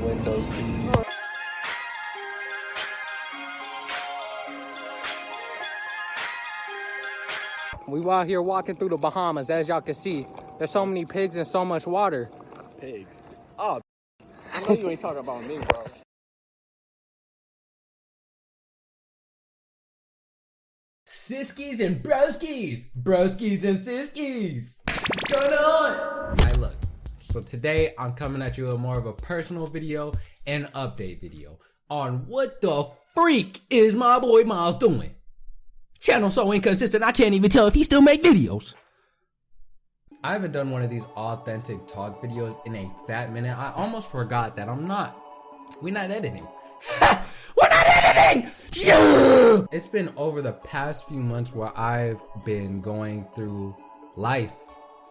window seat. We out here walking through the Bahamas. As y'all can see, there's so many pigs and so much water. Pigs. Oh, I know you ain't talking about me, bro. Siskies and broskies, broskies and siskies. What's going on? Alright, look. So today I'm coming at you with more of a personal video and update video on what the freak is my boy Miles doing. Channel so inconsistent I can't even tell if he still make videos. I haven't done one of these authentic talk videos in a fat minute. I almost forgot that we're not editing. We're not editing! Yeah! It's been over the past few months where I've been going through life,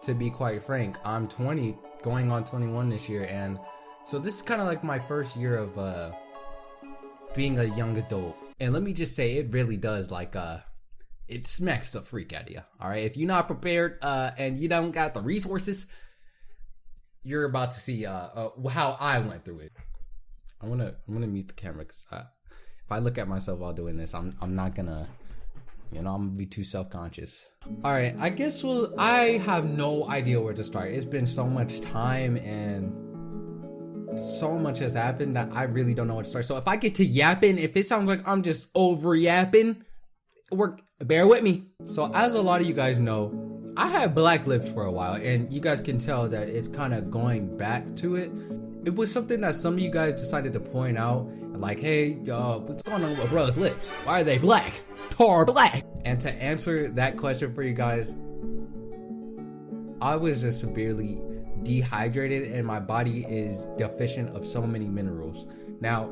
to be quite frank. I'm 20, going on 21 this year, and so this is kind of like my first year of being a young adult. And let me just say, it really does it smacks the freak out of you. All right, if you're not prepared and you don't got the resources, you're about to see how I went through it. I'm gonna mute the camera because if I look at myself while doing this, I'm not gonna, I'm gonna be too self-conscious. All right, I guess I have no idea where to start. It's been so much time and so much has happened that I really don't know where to start. So if I get to yapping, if it sounds like I'm just over yapping, bear with me. So as a lot of you guys know, I had black lips for a while, and you guys can tell that it's kind of going back to it. It was something that some of you guys decided to point out, like, hey, what's going on with bro's lips? Why are they black? Tar black. And to answer that question for you guys, I was just severely dehydrated and my body is deficient of so many minerals. Now,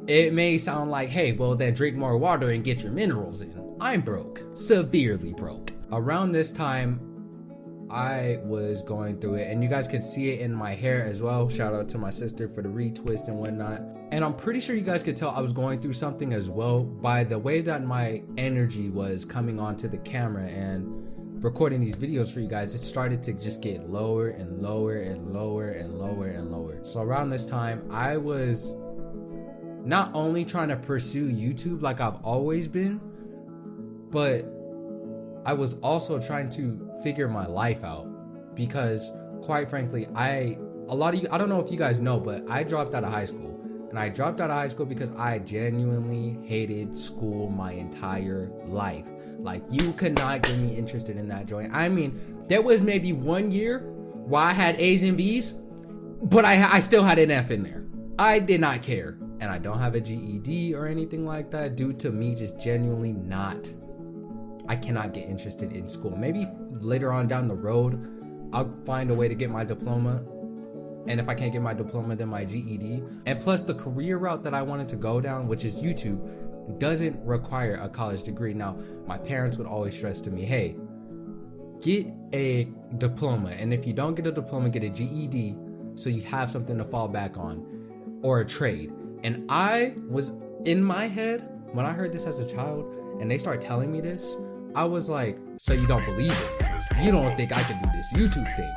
it may sound like, hey, well then drink more water and get your minerals in. I'm broke, severely broke. Around this time, I was going through it, and you guys can see it in my hair as well. Shout out to my sister for the retwist and whatnot. And I'm pretty sure you guys could tell I was going through something as well by the way that my energy was coming onto the camera and recording these videos for you guys. It started to just get lower and lower and lower and lower and lower. So around this time, I was not only trying to pursue YouTube like I've always been, but I was also trying to figure my life out, because quite frankly, I don't know if you guys know, but I dropped out of high school. And I dropped out of high school because I genuinely hated school my entire life. Like, you could not get me interested in that joint. I mean, there was maybe 1 year where I had A's and B's, but I still had an F in there. I did not care. And I don't have a GED or anything like that due to me just genuinely I cannot get interested in school. Maybe later on down the road, I'll find a way to get my diploma. And if I can't get my diploma, then my GED. And plus, the career route that I wanted to go down, which is YouTube, doesn't require a college degree. Now, my parents would always stress to me, hey, get a diploma. And if you don't get a diploma, get a GED so you have something to fall back on, or a trade. And I was in my head, when I heard this as a child, and they start telling me this, I was like, so you don't believe it? You don't think I can do this YouTube thing?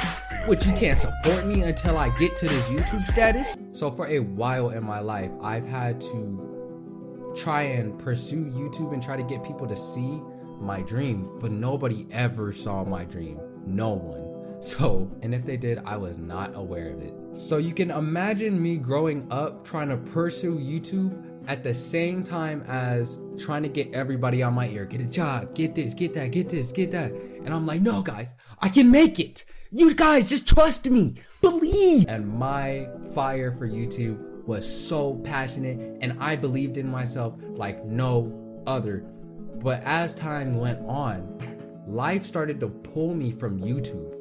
Which you can't support me until I get to this YouTube status? So for a while in my life, I've had to try and pursue YouTube and try to get people to see my dream, but nobody ever saw my dream. No one. So, and if they did, I was not aware of it. So you can imagine me growing up trying to pursue YouTube at the same time as trying to get everybody on my ear, get a job, get this, get that, get this, get that. And I'm like, no guys, I can make it. You guys just trust me, believe. And my fire for YouTube was so passionate, and I believed in myself like no other. But as time went on, life started to pull me from YouTube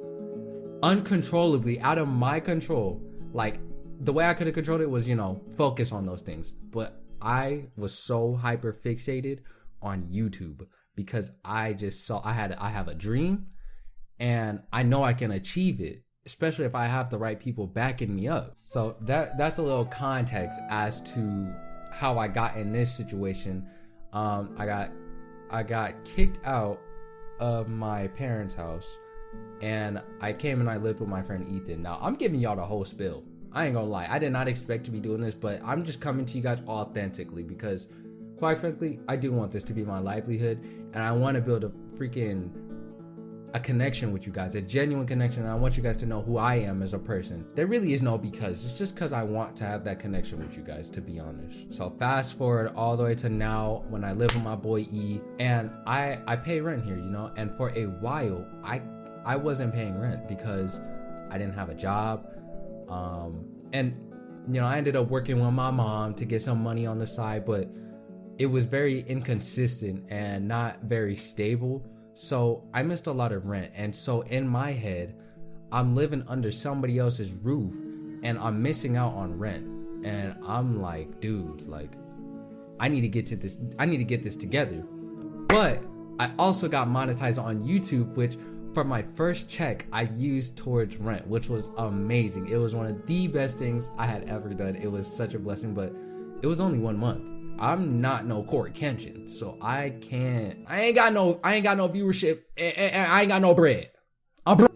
uncontrollably, out of my control. Like, the way I could have controlled it was, focus on those things. But I was so hyper fixated on YouTube because I just saw I have a dream and I know I can achieve it, especially if I have the right people backing me up. So that's a little context as to how I got in this situation. I got kicked out of my parents' house, and I came and I lived with my friend Ethan. Now I'm giving y'all the whole spill. I ain't gonna lie, I did not expect to be doing this, but I'm just coming to you guys authentically because, quite frankly, I do want this to be my livelihood, and I want to build a connection with you guys, a genuine connection, and I want you guys to know who I am as a person. There really is no because. It's just because I want to have that connection with you guys, to be honest. So fast forward all the way to now when I live with my boy E, and I pay rent here, you know, and for a while, I wasn't paying rent because I didn't have a job. And, you know, I ended up working with my mom to get some money on the side, but it was very inconsistent and not very stable. So I missed a lot of rent. And so in my head, I'm living under somebody else's roof and I'm missing out on rent. And I'm like, dude, like, I need to get this together. But I also got monetized on YouTube, which for my first check, I used towards rent, which was amazing. It was one of the best things I had ever done. It was such a blessing, but it was only 1 month. I'm not no Corey Kenshin, so I ain't got no viewership, and I ain't got no bread.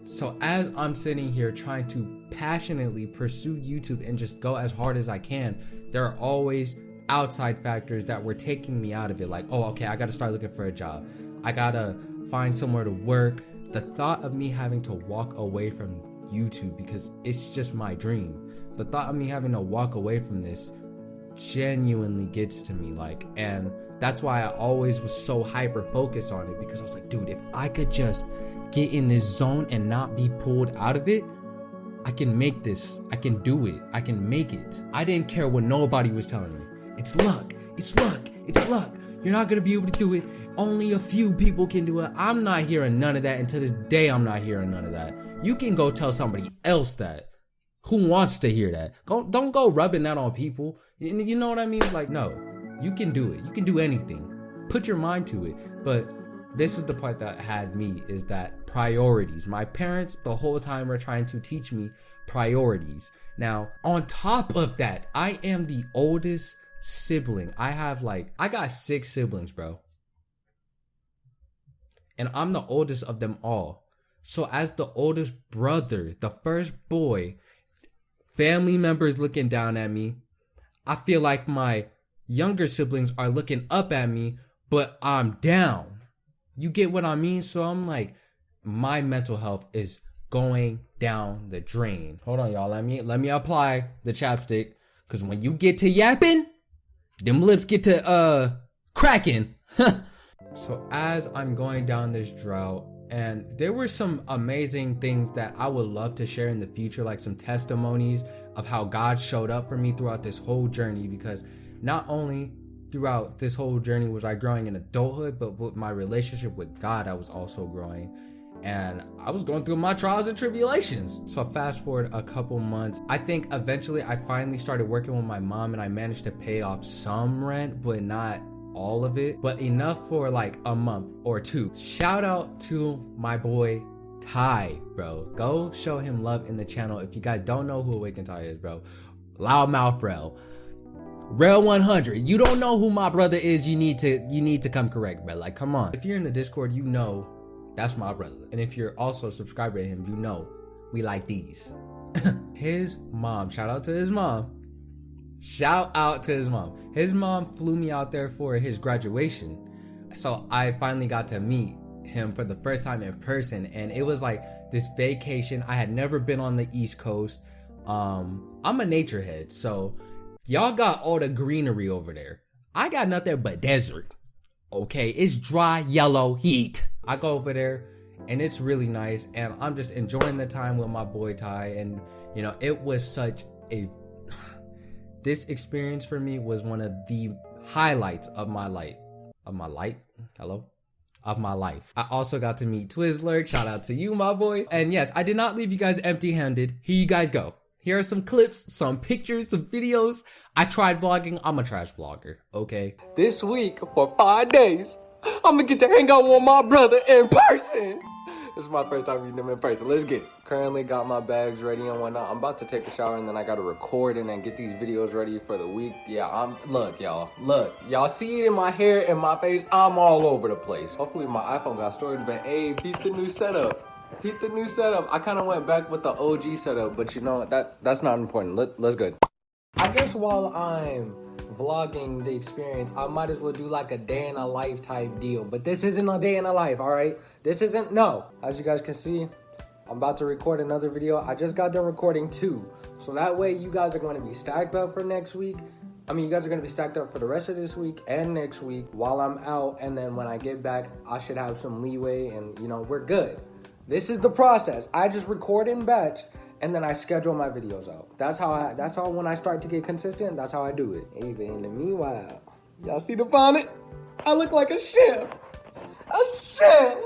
So as I'm sitting here trying to passionately pursue YouTube and just go as hard as I can, there are always outside factors that were taking me out of it. Like, oh, okay, I gotta start looking for a job. I gotta find somewhere to work. The thought of me having to walk away from YouTube because it's just my dream. The thought of me having to walk away from this genuinely gets to me, like, and that's why I always was so hyper focused on it, because I was like, dude, if I could just get in this zone and not be pulled out of it, I can make this. I can do it. I can make it. I didn't care what nobody was telling me. It's luck. It's luck. It's luck. You're not gonna be able to do it. Only a few people can do it. I'm not hearing none of that, and to this day I'm not hearing none of that. You can go tell somebody else that. Who wants to hear that? Don't go rubbing that on people. You know what I mean? Like, no, you can do it. You can do anything. Put your mind to it. But this is the part that had me, is that priorities. My parents the whole time were trying to teach me priorities. Now, on top of that, I am the oldest sibling. I got 6 siblings, bro. And I'm the oldest of them all. So as the oldest brother, the first boy, family members looking down at me. I feel like my younger siblings are looking up at me, but I'm down. You get what I mean? So I'm like, my mental health is going down the drain. Hold on, y'all. Let me apply the chapstick, because when you get to yapping, them lips get to cracking. So as I'm going down this drought, and there were some amazing things that I would love to share in the future, like some testimonies of how God showed up for me throughout this whole journey, because not only throughout this whole journey was I growing in adulthood, but with my relationship with God, I was also growing, and I was going through my trials and tribulations. So fast forward a couple months, I think eventually I finally started working with my mom, and I managed to pay off some rent, but not all of it, but enough for like a month or 2. Shout out to my boy Ty, bro. Go show him love in the channel. If you guys don't know who Awaken Ty is, bro, loudmouth Rel 100. You don't know who my brother is, you need to come correct, bro. Like, come on. If you're in the Discord, you know that's my brother. And if you're also a subscriber to him, you know we like these. His mom, shout out to his mom. Shout out to his mom. His mom flew me out there for his graduation. So I finally got to meet him for the first time in person, and it was like this vacation. I had never been on the East Coast. I'm a nature head, so y'all got all the greenery over there. I got nothing but desert. Okay, it's dry, yellow, heat. I go over there and it's really nice, and I'm just enjoying the time with my boy Ty. And you know, it was such a this experience for me was one of the highlights of my life. Of my life. I also got to meet Twizzler. Shout out to you, my boy. And yes, I did not leave you guys empty-handed. Here you guys go. Here are some clips, some pictures, some videos. I tried vlogging. I'm a trash vlogger, okay? This week, for 5 days, I'm gonna get to hang out with my brother in person. This is my first time meeting him in person. Let's get it. Currently got my bags ready and whatnot. I'm about to take a shower, and then I gotta record and then get these videos ready for the week. Yeah, look, y'all see it in my hair and my face. I'm all over the place. Hopefully my iPhone got storage, but hey, beat the new setup. Peep the new setup. I kind of went back with the OG setup, but you know that's not important. Let's go. I guess while I'm vlogging the experience, I might as well do like a day in a life type deal. But this isn't a day in a life, all right? This isn't, no. As you guys can see, I'm about to record another video. I just got done recording 2. So that way you guys are going to be stacked up for next week. I mean, you guys are going to be stacked up for the rest of this week and next week while I'm out. And then when I get back, I should have some leeway and, you know, we're good. This is the process. I just record in batch and then I schedule my videos out. That's how when I start to get consistent, that's how I do it. Even in the meanwhile, y'all see the bonnet? I look like a chef. A chef.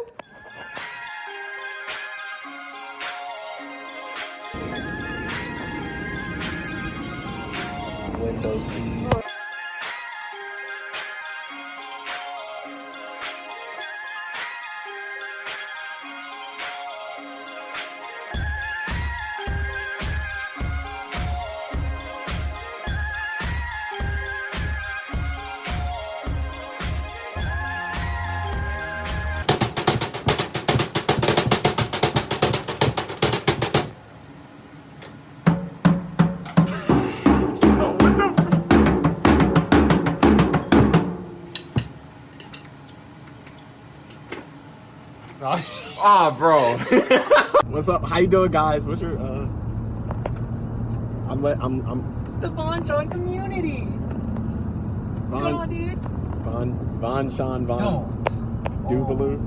Window seat. Ah, bro. What's up? How you doing, guys? What's your It's the Von Sean community. What's going on, dudes? Von Sean Von Don't. Duvaloo.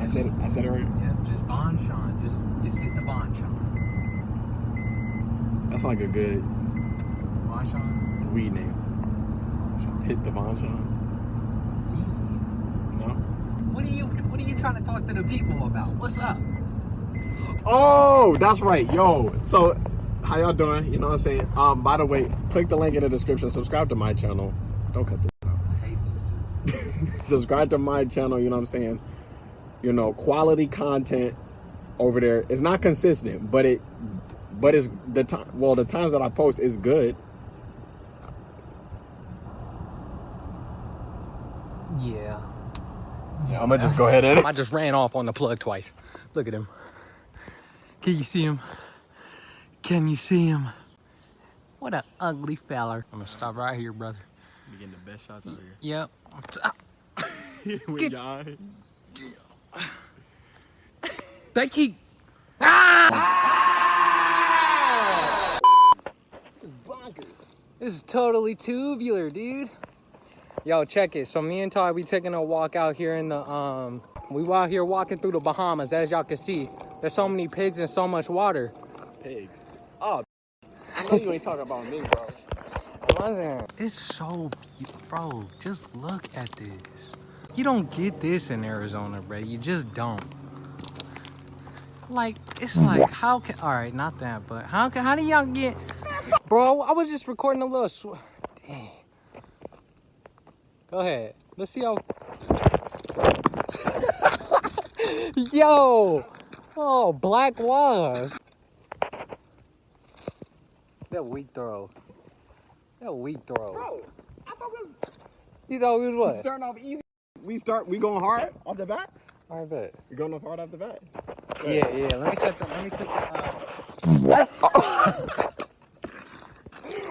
I said it right. Yep, just Von Sean. Just hit the Von Sean. That's like a good Von Sean. weed name. Von Sean. Hit the Von Sean. No. What are you trying to talk to the people about? What's up? Oh, that's right, yo. So, how y'all doing? You know what I'm saying? By the way, click the link in the description. Subscribe to my channel. Don't cut this out. I hate this. Subscribe to my channel. You know what I'm saying? You know, quality content over there. It's not consistent, but it's the time. Well, the times that I post is good. Yeah. Yeah, I'm gonna just go ahead and. I just ran off on the plug twice. Look at him. Can you see him? Can you see him? What an ugly feller. I'm gonna stop right here, brother. You're getting the best shots out here. Yep. With your eye. They keep. Ah! This is bonkers. This is totally tubular, dude. Yo, check it. So me and Todd, we taking a walk out here in the we out here walking through the Bahamas. As y'all can see, there's so many pigs and so much water. Pigs. Oh, I know you ain't talking about me, bro. It's so beautiful, bro. Just look at this. You don't get this in Arizona, bro. You just don't. Like, it's like, how can? All right, not that, but how do y'all get? Bro, I was just recording a little. Dang. Go ahead. Let's see how. Yo! Oh, black was. That weak throw. That weak throw. Bro, I thought we was You thought we was what? starting off easy. We going hard off the bat? I bet. We going off hard off the bat? Yeah. Let me check the.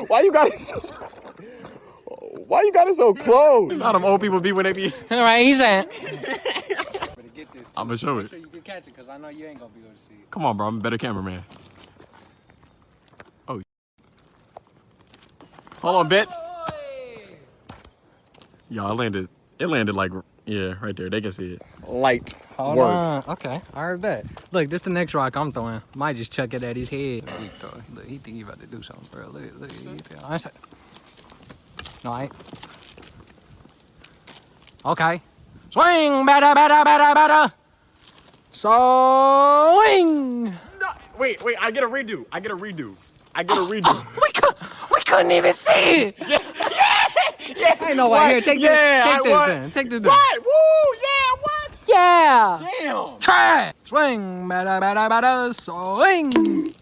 Why you got it so? Why you got it so close? How them old people be when they be. All right, he's at. I'm gonna show Make it. sure you can catch it, cause I know you ain't gonna be able to see it. Come on, bro. I'm a better cameraman. Oh. Hold on, bitch. Y'all landed. It landed like, yeah, right there. They can see it. Light Hold work. on. Okay, I heard that. Look, this the next rock I'm throwing. Might just chuck it at his head. Look, he think he about to do something, bro. Look. I said. No, I ain't. Okay. Swing, batter. Swing. No, wait. I get a redo. We couldn't even see it. Yeah. Ain't no way. Here, take this then. Take this then. What? Woo! Yeah. What? Yeah. Damn. Trash. Swing, batter, swing.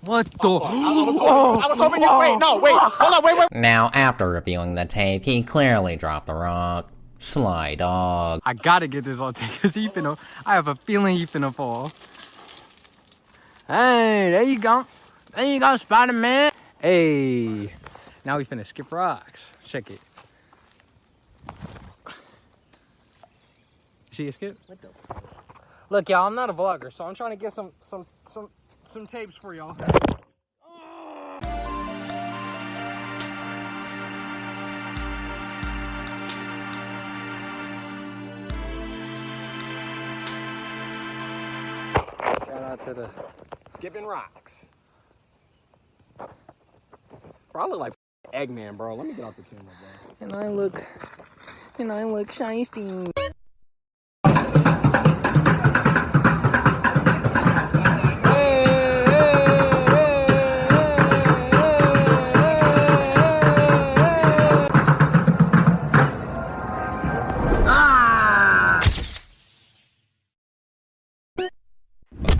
What the? I was hoping you. Wait. Hold on. Wait. Now, after reviewing the tape, he clearly dropped the rock. Sly dog. I gotta get this on tape because I have a feeling he finna fall. Hey, there you go. There you go, Spider-Man. Hey, now we finna skip rocks. Check it. See it skip? What the? Look, y'all, I'm not a vlogger, so I'm trying to get some tapes for y'all. Shout out to the Skipping rocks. Bro, I look like Eggman, bro. Let me get off the camera, bro. and I look shiesty.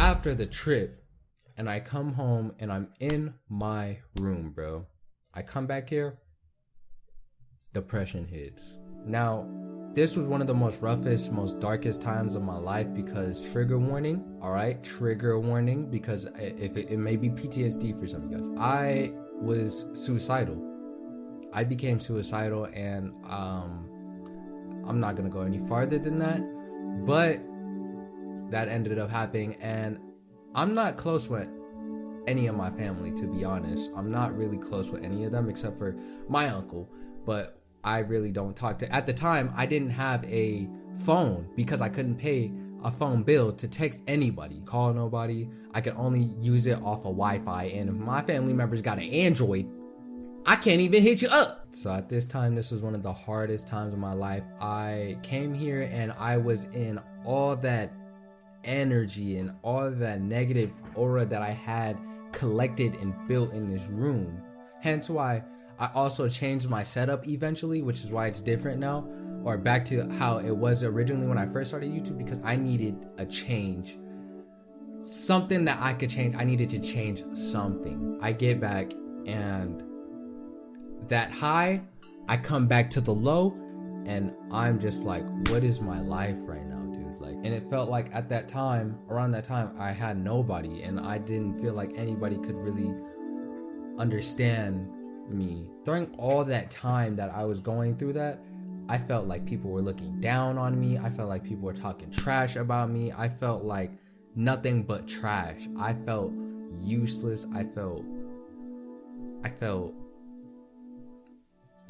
After the trip, and I come home and I'm in my room, bro. I come back here, depression hits. Now, this was one of the most roughest, most darkest times of my life because trigger warning, all right? Trigger warning, because if it may be PTSD for some of you guys. I was suicidal. I became suicidal, and I'm not gonna go any farther than that, but that ended up happening, and I'm not close with any of my family, to be honest. I'm not really close with any of them except for my uncle, but I really don't talk to. At the time, I didn't have a phone because I couldn't pay a phone bill to text anybody, call nobody. I could only use it off of Wi-Fi, and if my family members got an Android, I can't even hit you up. So at this time, this was one of the hardest times of my life. I came here and I was in all that energy and all that negative aura that I had collected and built in this room. Hence why I also changed my setup eventually, which is why it's different now, or back to how it was originally when I first started YouTube, because I needed a change. Something that I could change. I needed to change something. I get back, and that high, I come back to the low, and I'm just like, what is my life right now? And it felt like at that time, around that time, I had nobody, and I didn't feel like anybody could really understand me. During all that time that I was going through that, I felt like people were looking down on me. I felt like people were talking trash about me. I felt like nothing but trash. I felt useless. I felt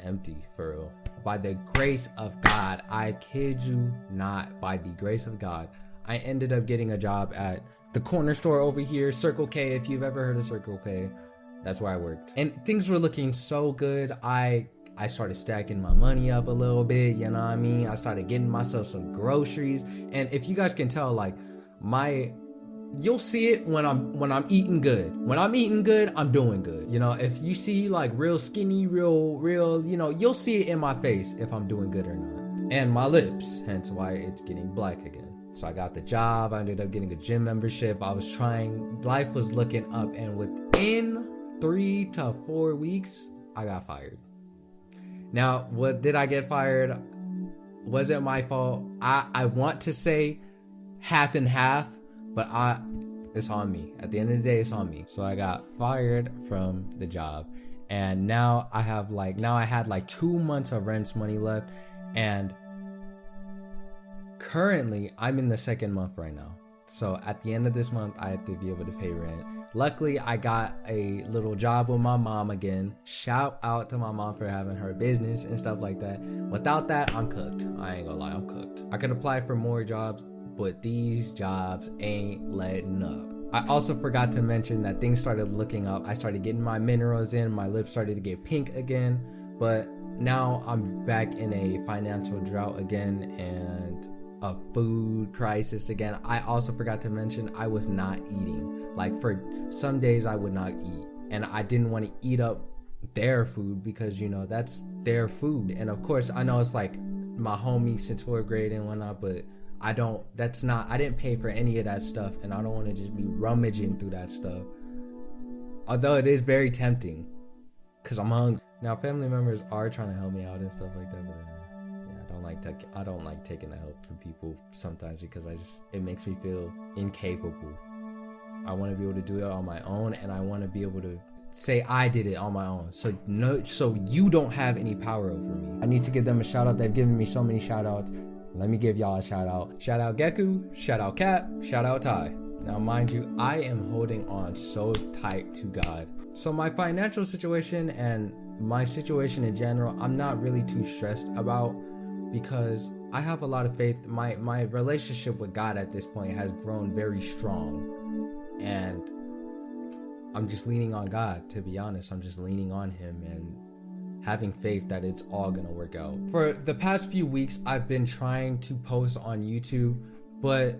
empty, for real. By the grace of God, I kid you not, by the grace of God, I ended up getting a job at the corner store over here, Circle K. If you've ever heard of Circle K, that's where I worked. And things were looking so good. I started stacking my money up a little bit, you know what I mean? I started getting myself some groceries. And if you guys can tell, like, you'll see it when I'm eating good. When I'm eating good, I'm doing good. You know, if you see like real skinny, real, you know, you'll see it in my face if I'm doing good or not. And my lips, hence why it's getting black again. So I got the job. I ended up getting a gym membership. Life was looking up, and within 3 to 4 weeks, I got fired. Now, what did I get fired? Was it my fault? I want to say half and half, but it's on me. At the end of the day, it's on me. So I got fired from the job, and now I had like 2 months of rent's money left, and currently I'm in the second month right now. So at the end of this month, I have to be able to pay rent. Luckily, I got a little job with my mom again. Shout out to my mom for having her business and stuff like that. Without that, I'm cooked. I ain't gonna lie, I'm cooked. I could apply for more jobs, but these jobs ain't letting up. I also forgot to mention that things started looking up. I started getting my minerals in, my lips started to get pink again, but now I'm back in a financial drought again and a food crisis again. I also forgot to mention I was not eating. Like for some days I would not eat, and I didn't want to eat up their food because, you know, that's their food. And of course I know it's like my homie since 4th grade and whatnot, but I didn't pay for any of that stuff, and I don't want to just be rummaging through that stuff. Although it is very tempting, because I'm hungry. Now family members are trying to help me out and stuff like that, but yeah, I don't like taking the help from people sometimes because it makes me feel incapable. I want to be able to do it on my own, and I want to be able to say I did it on my own. So you don't have any power over me. I need to give them a shout out. They've given me so many shout outs. Let me give y'all a shout out. Shout out Geku, shout out Cap, shout out Ty. Now mind you, I am holding on so tight to God. So my financial situation and my situation in general, I'm not really too stressed about, because I have a lot of faith. My relationship with God at this point has grown very strong, and I'm just leaning on God, to be honest. I'm just leaning on him and having faith that it's all gonna work out. For the past few weeks, I've been trying to post on YouTube, but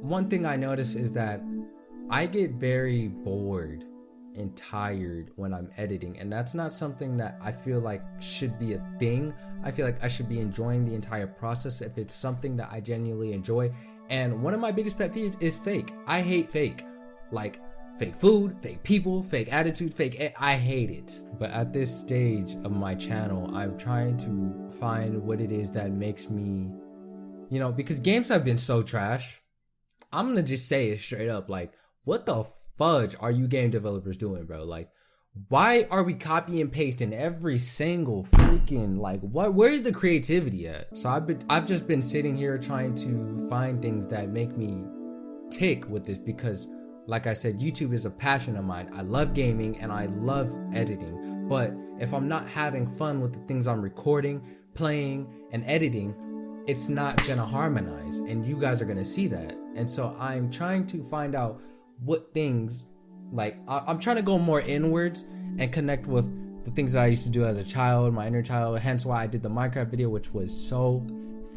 one thing I notice is that I get very bored and tired when I'm editing, and that's not something that I feel like should be a thing. I feel like I should be enjoying the entire process if it's something that I genuinely enjoy. And one of my biggest pet peeves is fake. I hate fake. Like fake food, fake people, fake attitude, I hate it. But at this stage of my channel, I'm trying to find what it is that makes me, because games have been so trash. I'm gonna just say it straight up, like, what the fudge are you game developers doing, bro? Like, why are we copy and pasting every single freaking, like, where's the creativity at? So I've just been sitting here trying to find things that make me tick with this, because like I said, YouTube is a passion of mine. I love gaming and I love editing, but if I'm not having fun with the things I'm recording, playing, and editing, it's not gonna harmonize, and you guys are gonna see that. And so I'm trying to find out what things, like, I'm trying to go more inwards and connect with the things that I used to do as a child, my inner child, hence why I did the Minecraft video, which was so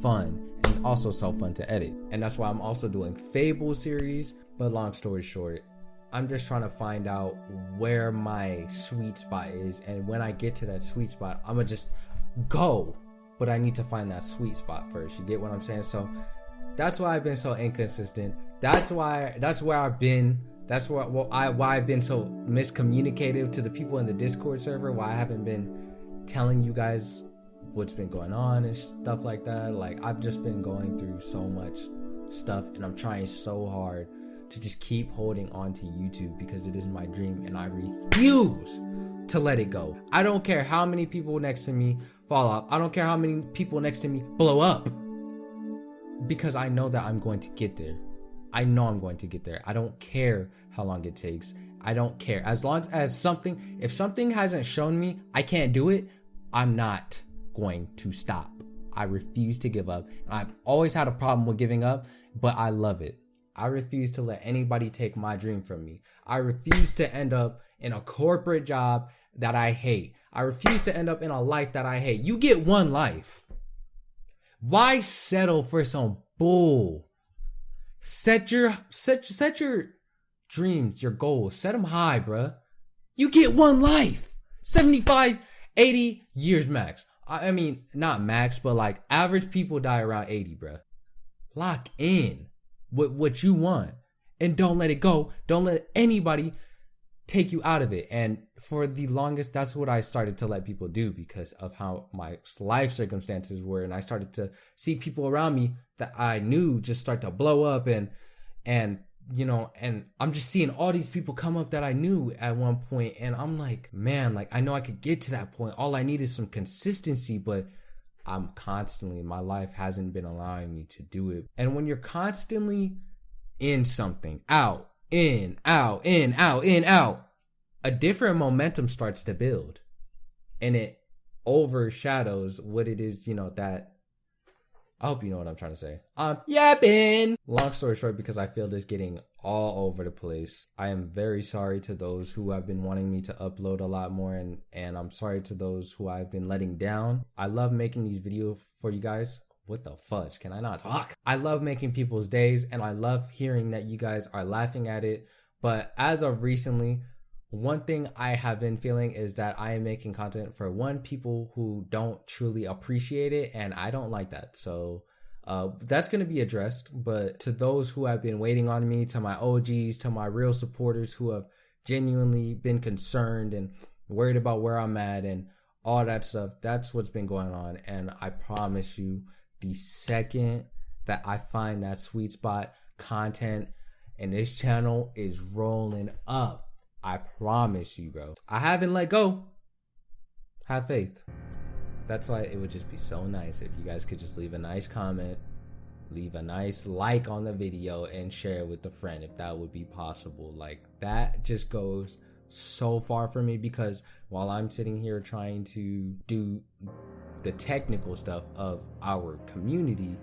fun and also so fun to edit. And that's why I'm also doing Fable series. But long story short, I'm just trying to find out where my sweet spot is, and when I get to that sweet spot, I'm gonna just go. But I need to find that sweet spot first. You get what I'm saying? So that's why I've been so inconsistent. That's where I've been. That's why I've been so miscommunicative to the people in the Discord server. Why I haven't been telling you guys what's been going on and stuff like that. Like, I've just been going through so much stuff, and I'm trying so hard to just keep holding on to YouTube, because it is my dream and I refuse to let it go. I don't care how many people next to me fall off. I don't care how many people next to me blow up, because I know that I'm going to get there. I know I'm going to get there. I don't care how long it takes. I don't care. As long as if something hasn't shown me I can't do it, I'm not going to stop. I refuse to give up. I've always had a problem with giving up, but I love it. I refuse to let anybody take my dream from me. I refuse to end up in a corporate job that I hate. I refuse to end up in a life that I hate. You get one life. Why settle for some bull? Set your dreams, your goals, set them high, bruh. You get one life. 75, 80 years max. I mean, not max, but like average people die around 80, bruh. Lock in with what you want and don't let it go. Don't let anybody take you out of it. And for the longest, that's what I started to let people do, because of how my life circumstances were. And I started to see people around me that I knew just start to blow up, and I'm just seeing all these people come up that I knew at one point, and I'm like, man, like, I know I could get to that point. All I need is some consistency, but my life hasn't been allowing me to do it. And when you're constantly in something, out, in, out, in, out, in, out, a different momentum starts to build, and it overshadows what it is, that I hope you know what I'm trying to say. I'm yapping. Long story short, because I feel this getting all over the place, I am very sorry to those who have been wanting me to upload a lot more, and I'm sorry to those who I've been letting down. I love making these videos for you guys. What the fudge? Can I not talk? I love making people's days, and I love hearing that you guys are laughing at it. But as of recently, one thing I have been feeling is that I am making content for people who don't truly appreciate it, and I don't like that. So that's going to be addressed. But to those who have been waiting on me, to my OGs, to my real supporters who have genuinely been concerned and worried about where I'm at and all that stuff, that's what's been going on. And I promise you, the second that I find that sweet spot, content and this channel is rolling up. I promise you, bro. I haven't let go. Have faith. That's why it would just be so nice if you guys could just leave a nice comment, leave a nice like on the video, and share it with a friend if that would be possible. Like, that just goes so far for me, because while I'm sitting here trying to do the technical stuff of our community,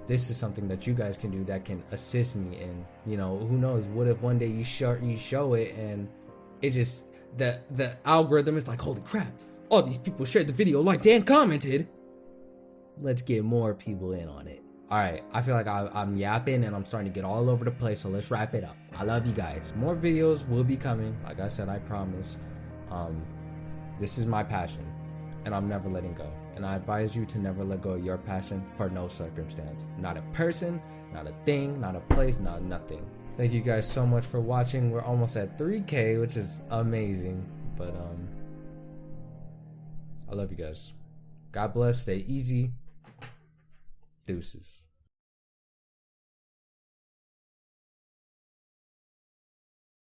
this is something that you guys can do that can assist me. And you know, who knows, what if one day you show it and it just, the algorithm is like, holy crap, all these people shared the video, liked and commented, let's get more people in on it. All right, I feel like I'm yapping and I'm starting to get all over the place, so let's wrap it up. I love you guys. More videos will be coming, like I said, I promise. This is my passion, and I'm never letting go. And I advise you to never let go of your passion for no circumstance. Not a person, not a thing, not a place, not nothing. Thank you guys so much for watching. We're almost at 3K, which is amazing. But I love you guys. God bless. Stay easy. Deuces.